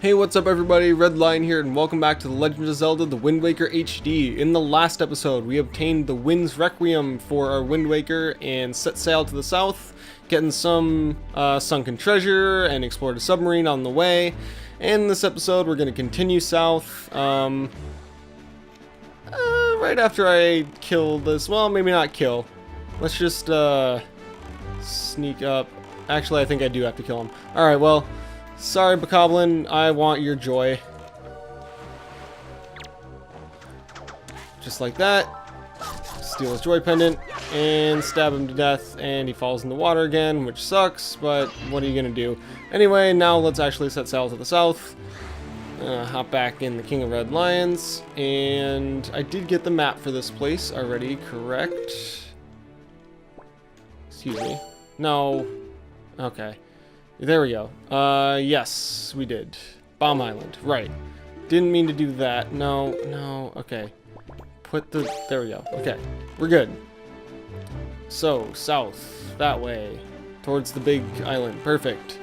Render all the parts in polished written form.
Hey, what's up everybody, Red Lion here, and welcome back to The Legend of Zelda The Wind Waker HD. In the last episode, we obtained the Wind's Requiem for our Wind Waker and set sail to the south, getting some sunken treasure and explored a submarine on the way. And in this episode, we're going to continue south, right after I kill this, well, maybe not kill. Let's just sneak up. Actually, I think I do have to kill him. Alright, well, sorry, Bokoblin, I want your joy. Just like that. Steal his joy pendant and stab him to death, and he falls in the water again, which sucks, but what are you gonna do? Anyway, now let's actually set sail to the south. Hop back in the King of Red Lions, and I did get the map for this place already, correct? Excuse me. No. Okay. There we go. Yes, we did. Bomb Island. Right. Didn't mean to do that. No, okay. There we go. Okay. We're good. So, south. That way. Towards the big island. Perfect.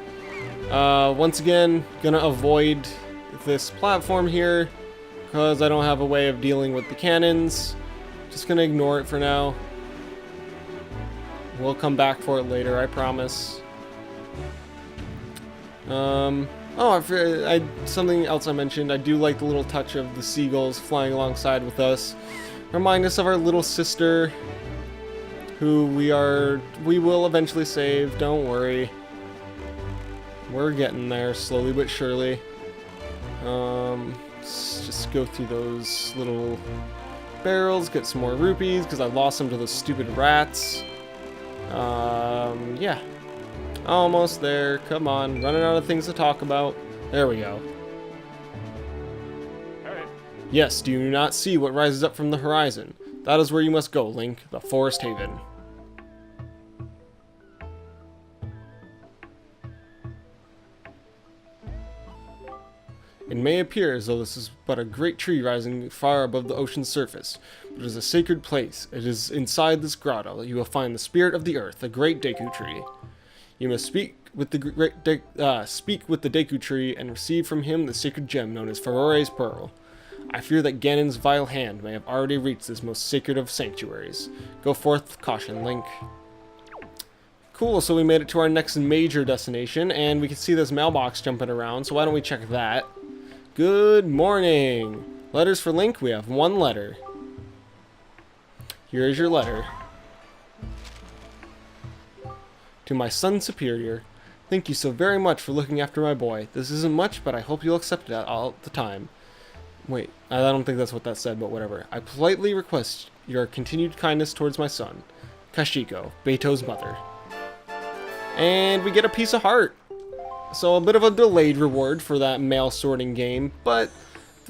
Once again, gonna avoid this platform here, because I don't have a way of dealing with the cannons. Just gonna ignore it for now. We'll come back for it later, I promise. Something else I mentioned, I do like the little touch of the seagulls flying alongside with us. Remind us of our little sister, who we will eventually save, don't worry. We're getting there, slowly but surely. Let's just go through those little barrels, get some more rupees, because I lost them to those stupid rats. Yeah. Almost there. Come on. Running out of things to talk about. There we go. Alright. Yes, do you not see what rises up from the horizon? That is where you must go, Link. The Forest Haven. It may appear as though this is but a great tree rising far above the ocean's surface, but it is a sacred place. It is inside this grotto that you will find the spirit of the earth, the great Deku Tree. You must speak with the Deku Tree and receive from him the sacred gem known as Farore's Pearl. I fear that Ganon's vile hand may have already reached this most sacred of sanctuaries. Go forth with caution, Link. Cool, so we made it to our next major destination, and we can see this mailbox jumping around, so why don't we check that? Good morning! Letters for Link, we have one letter. Here is your letter. To my son superior, thank you so very much for looking after my boy. This isn't much, but I hope you'll accept it all the time. Wait, I don't think that's what that said, but whatever. I politely request your continued kindness towards my son, Kashiko, Beto's mother. And we get a piece of heart. So a bit of a delayed reward for that mail sorting game, but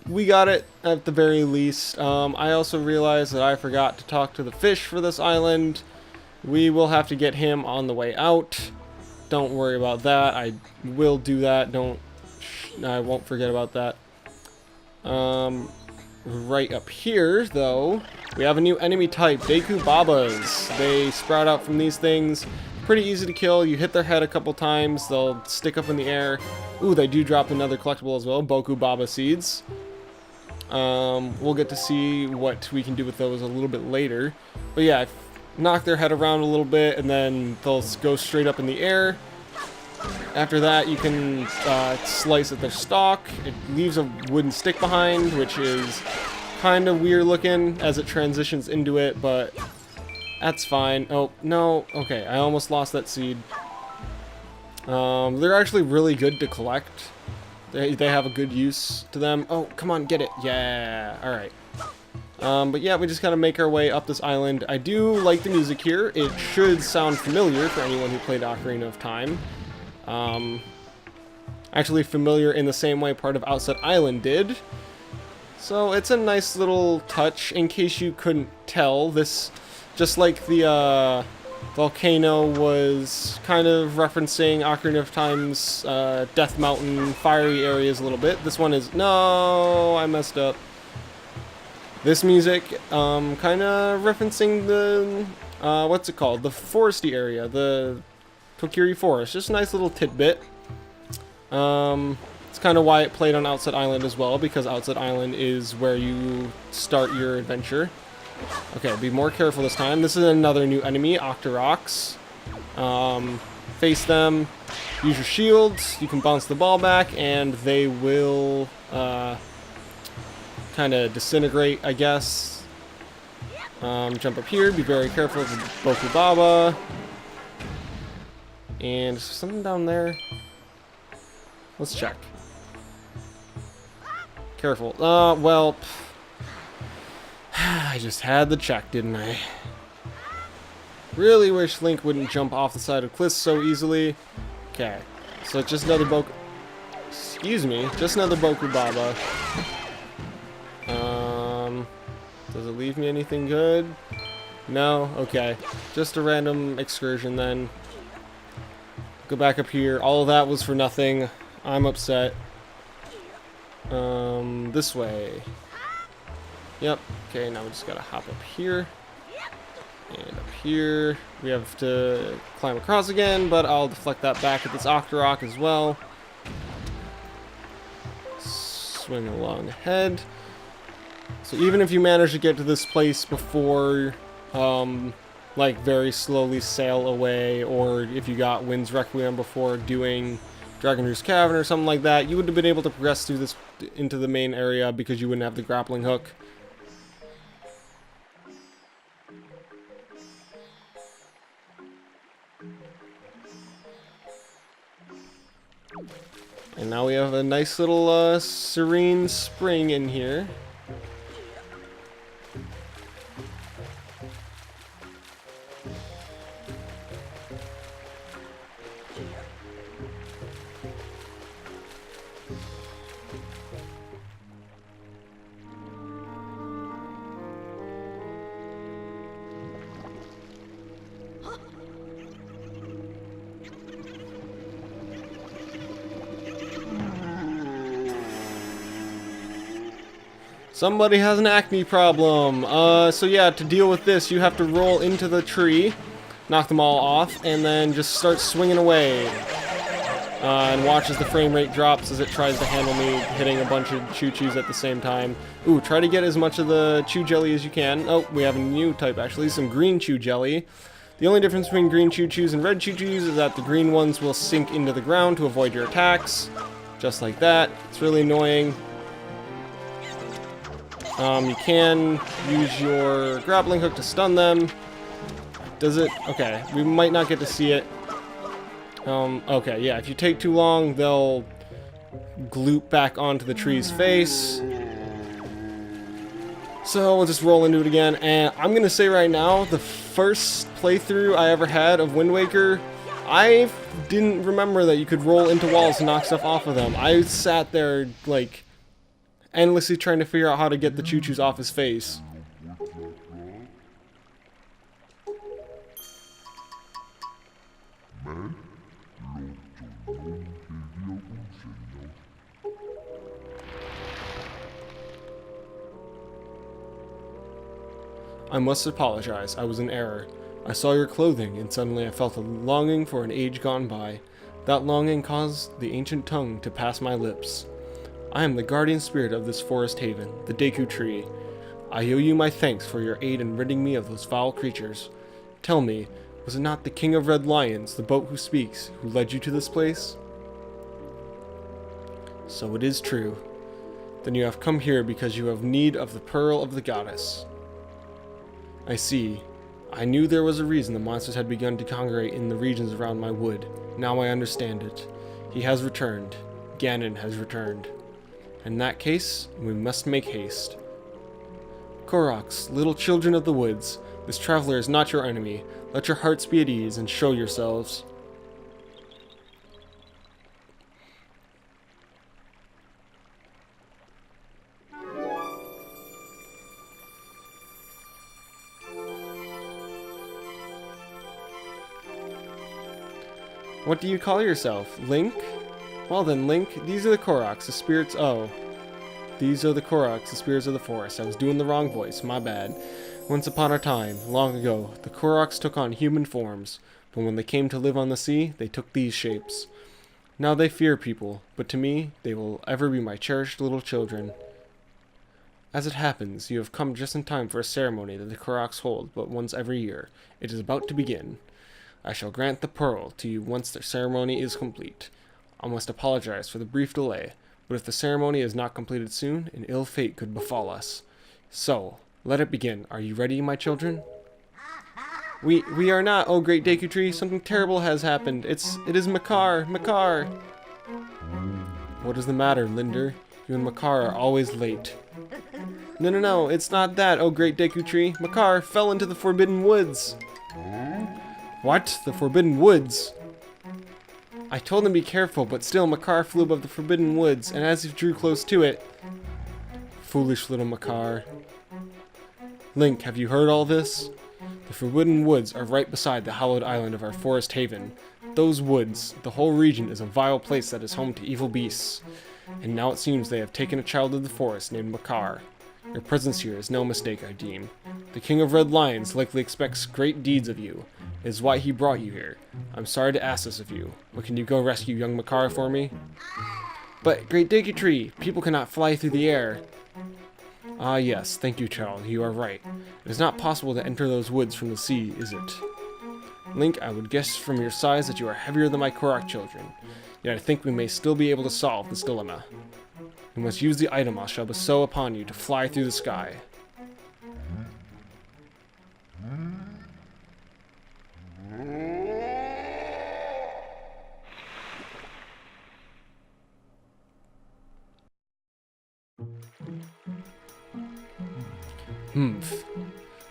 we got it at the very least. I also realized that I forgot to talk to the fish for this island. We will have to get him on the way out. Don't worry about that. I will do that. I won't forget about that. Right up here, though, we have a new enemy type, Deku Babas. They sprout out from these things. Pretty easy to kill. You hit their head a couple times, they'll stick up in the air. Ooh, they do drop another collectible as well, Boku Baba Seeds. We'll get to see what we can do with those a little bit later. But yeah, knock their head around a little bit, and then they'll go straight up in the air. After that, you can slice at their stalk. It leaves a wooden stick behind, which is kind of weird looking as it transitions into it, but that's fine. Oh, no. Okay, I almost lost that seed. They're actually really good to collect. They have a good use to them. Oh, come on, get it. Yeah, alright. But yeah, we just gotta make our way up this island. I do like the music here. It should sound familiar for anyone who played Ocarina of Time. Actually familiar in the same way part of Outset Island did. So it's a nice little touch. In case you couldn't tell, this, just like the volcano was kind of referencing Ocarina of Time's Death Mountain fiery areas a little bit. This one is, no, I messed up. This music, kind of referencing the, what's it called? The foresty area, the Tokiri Forest. Just a nice little tidbit. It's kind of why it played on Outset Island as well, because Outset Island is where you start your adventure. Okay, be more careful this time. This is another new enemy, Octoroks. Face them, use your shields, you can bounce the ball back, and they will kind of disintegrate, I guess. Jump up here, be very careful of the Boku Baba. And is there something down there? Let's check. Careful. Well, I just had the check, didn't I? Really wish Link wouldn't jump off the side of cliffs so easily. Okay, so just another Boku... Excuse me, just another Boku Baba. Does it leave me anything good? No? Okay. Just a random excursion then. Go back up here. All of that was for nothing. I'm upset. This way. Yep. Okay, now we just gotta hop up here. And up here. We have to climb across again, but I'll deflect that back at this Octorok as well. Swing along ahead. So even if you manage to get to this place before, like, very slowly sail away, or if you got Wind's Requiem before doing Dragon Roost Cavern or something like that, you would have been able to progress through this into the main area because you wouldn't have the grappling hook. And now we have a nice little serene spring in here. Somebody has an acne problem. So yeah, to deal with this, you have to roll into the tree, knock them all off, and then just start swinging away. And watch as the frame rate drops as it tries to handle me hitting a bunch of choo-choos at the same time. Ooh, try to get as much of the chew jelly as you can. Oh, we have a new type actually, some green chew jelly. The only difference between green choo-choos and red choo-choos is that the green ones will sink into the ground to avoid your attacks. Just like that. It's really annoying. You can use your grappling hook to stun them. Does it? Okay, we might not get to see it. Okay, yeah, if you take too long, they'll gloop back onto the tree's face. So we'll just roll into it again, and I'm gonna say right now, the first playthrough I ever had of Wind Waker, I didn't remember that you could roll into walls and knock stuff off of them. I sat there, like, endlessly trying to figure out how to get the choo-choos off his face. I must apologize. I was in error. I saw your clothing, and suddenly I felt a longing for an age gone by. That longing caused the ancient tongue to pass my lips. I am the guardian spirit of this forest haven, the Deku Tree. I owe you my thanks for your aid in ridding me of those foul creatures. Tell me, was it not the King of Red Lions, the boat who speaks, who led you to this place? So it is true. Then you have come here because you have need of the Pearl of the Goddess. I see. I knew there was a reason the monsters had begun to congregate in the regions around my wood. Now I understand it. He has returned. Ganon has returned. In that case, we must make haste. Koroks, little children of the woods, this traveler is not your enemy. Let your hearts be at ease and show yourselves. What do you call yourself? Link? Well then, Link, these are the Koroks, the spirits. Oh. These are the Koroks, the spirits of the forest. I was doing the wrong voice, my bad. Once upon a time, long ago, the Koroks took on human forms, but when they came to live on the sea, they took these shapes. Now they fear people, but to me, they will ever be my cherished little children. As it happens, you have come just in time for a ceremony that the Koroks hold but once every year. It is about to begin. I shall grant the pearl to you once the ceremony is complete. I must apologize for the brief delay, but if the ceremony is not completed soon, an ill fate could befall us. So, let it begin. Are you ready, my children? We are not, oh great Deku Tree. Something terrible has happened. It is Makar. Makar! What is the matter, Linder? You and Makar are always late. No, it's not that, oh great Deku Tree. Makar fell into the Forbidden Woods. What? The Forbidden Woods? I told him to be careful, but still Makar flew above the Forbidden Woods, and as he drew close to it... Foolish little Makar. Link, have you heard all this? The Forbidden Woods are right beside the hallowed island of our forest haven. Those woods, the whole region, is a vile place that is home to evil beasts. And now it seems they have taken a child of the forest named Makar. Your presence here is no mistake, I deem. The King of Red Lions likely expects great deeds of you. It is why he brought you here. I'm sorry to ask this of you, but can you go rescue young Makar for me? But, great Deku Tree, people cannot fly through the air. Ah yes, thank you, child, you are right. It is not possible to enter those woods from the sea, is it? Link, I would guess from your size that you are heavier than my Korok children. Yet I think we may still be able to solve this dilemma. You must use the item I shall bestow upon you to fly through the sky.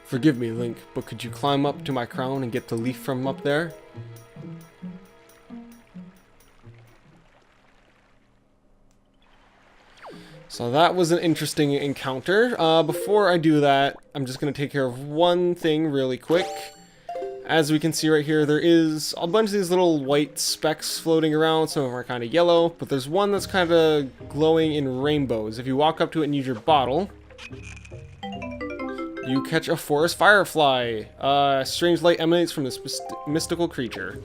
Forgive me, Link, but could you climb up to my crown and get the leaf from up there? So that was an interesting encounter. Before I do that, I'm just going to take care of one thing really quick. As we can see right here, there is a bunch of these little white specks floating around. Some of them are kind of yellow, but there's one that's kind of glowing in rainbows. If you walk up to it and use your bottle, you catch a forest firefly. Strange light emanates from this mystical creature.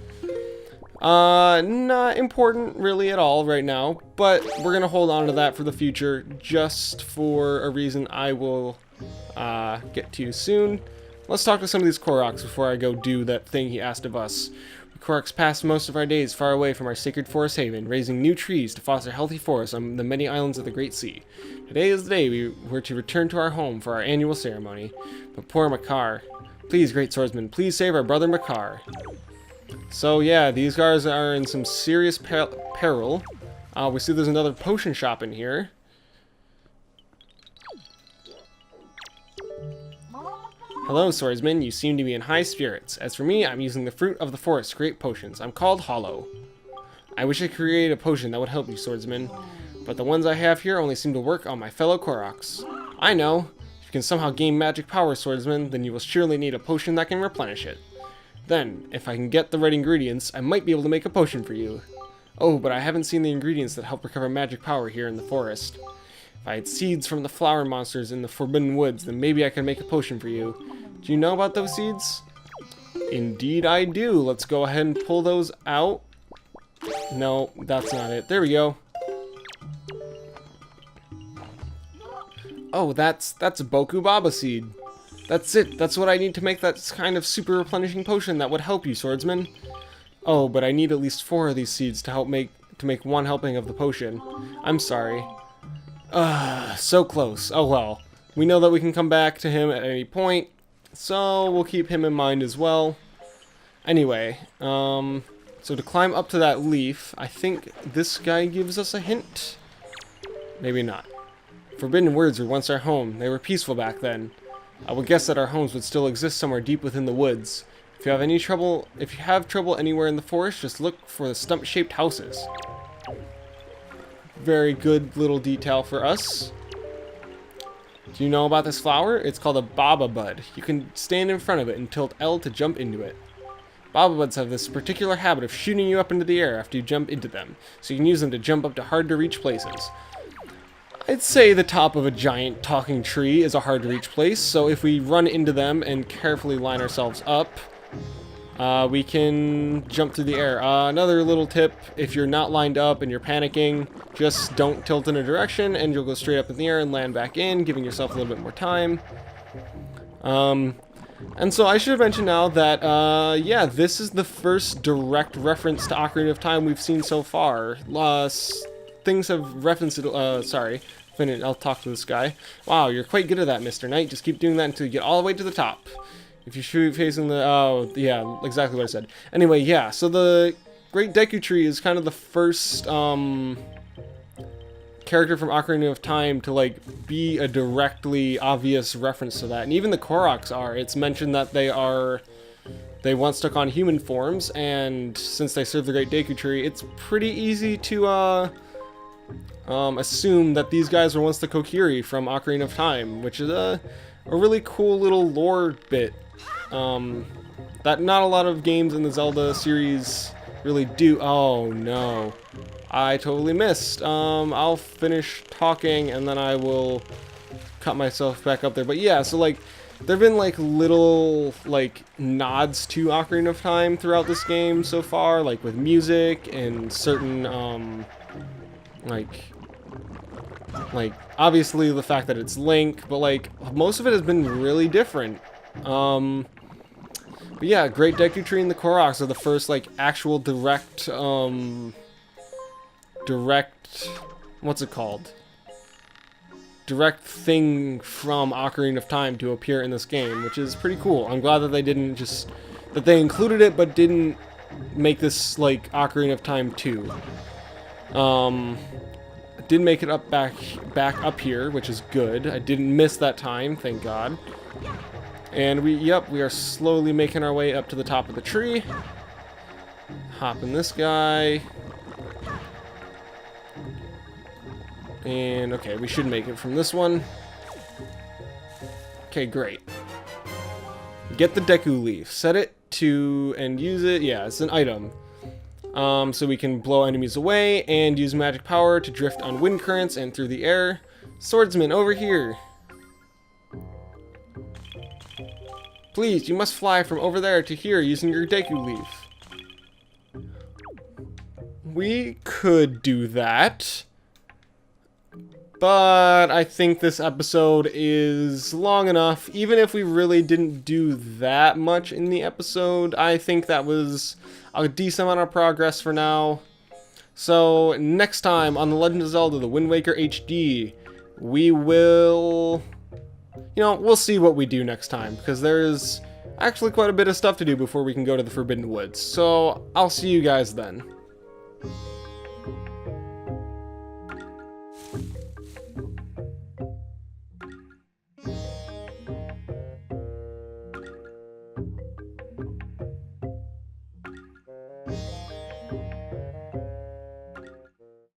Not important really at all right now, but we're gonna hold on to that for the future, just for a reason I will get to soon. Let's talk to some of these Koroks before I go do that thing he asked of us. We Koroks pass most of our days far away from our sacred forest haven, raising new trees to foster healthy forests on the many islands of the Great Sea. Today is the day we were to return to our home for our annual ceremony. But poor Makar. Please, great swordsman, please save our brother Makar. So yeah, these guys are in some serious peril. We see there's another potion shop in here. Hello, swordsman. You seem to be in high spirits. As for me, I'm using the fruit of the forest to create potions. I'm called Hollow. I wish I could create a potion that would help you, swordsman. But the ones I have here only seem to work on my fellow Koroks. I know. If you can somehow gain magic power, swordsman, then you will surely need a potion that can replenish it. Then, if I can get the right ingredients, I might be able to make a potion for you. Oh, but I haven't seen the ingredients that help recover magic power here in the forest. If I had seeds from the flower monsters in the Forbidden Woods, then maybe I could make a potion for you. Do you know about those seeds? Indeed I do. Let's go ahead and pull those out. No, that's not it. There we go. Oh, that's a Boku Baba seed. That's it. That's what I need to make that kind of super replenishing potion that would help you, swordsman. Oh, but I need at least 4 of these seeds to make one helping of the potion. I'm sorry. So close. Oh well. We know that we can come back to him at any point, so we'll keep him in mind as well. Anyway, so to climb up to that leaf, I think this guy gives us a hint. Maybe not. Forbidden Woods were once our home. They were peaceful back then. I would guess that our homes would still exist somewhere deep within the woods. If you have trouble anywhere in the forest, just look for the stump-shaped houses. Very good little detail for us. Do you know about this flower? It's called a Baba Bud. You can stand in front of it and tilt L to jump into it. Baba Buds have this particular habit of shooting you up into the air after you jump into them, so you can use them to jump up to hard-to-reach places. I'd say the top of a giant talking tree is a hard-to-reach place, so if we run into them and carefully line ourselves up, we can jump through the air. Another little tip, if you're not lined up and you're panicking, just don't tilt in a direction and you'll go straight up in the air and land back in, giving yourself a little bit more time. And so I should mention now that, yeah, this is the first direct reference to Ocarina of Time we've seen so far. Things have referenced it, sorry, I'll talk to this guy. Wow, you're quite good at that, Mr. Knight. Just keep doing that until you get all the way to the top. If you shoot facing the, oh, yeah, exactly what I said. Anyway, yeah, so the Great Deku Tree is kind of the first, character from Ocarina of Time to, like, be a directly obvious reference to that. And even the Koroks are. It's mentioned that they once took on human forms, and since they serve the Great Deku Tree, it's pretty easy to, assume that these guys were once the Kokiri from Ocarina of Time, which is a really cool little lore bit that not a lot of games in the Zelda series really do. Oh no, I totally missed. I'll finish talking and then I will cut myself back up there. But yeah, so like there've been like little like nods to Ocarina of Time throughout this game so far, like with music and certain like obviously the fact that it's Link, but like most of it has been really different. But yeah, Great Deku Tree and the Koroks are the first like actual direct what's it called? Direct thing from Ocarina of Time to appear in this game, which is pretty cool. I'm glad that they didn't just that they included it but didn't make this like Ocarina of Time 2. I did make it up back up here, which is good. I didn't miss that time, thank God. And we are slowly making our way up to the top of the tree. Hopping this guy. And okay, we should make it from this one. Okay, great. Get the Deku Leaf. Set it to and use it. Yeah, it's an item. So we can blow enemies away and use magic power to drift on wind currents and through the air. Swordsman, over here. Please, you must fly from over there to here using your Deku Leaf. We could do that. But I think this episode is long enough. Even if we really didn't do that much in the episode, I think that was a decent amount of progress for now. So next time on The Legend of Zelda: The Wind Waker HD, we will... we'll see what we do next time, because there's actually quite a bit of stuff to do before we can go to the Forbidden Woods. So I'll see you guys then.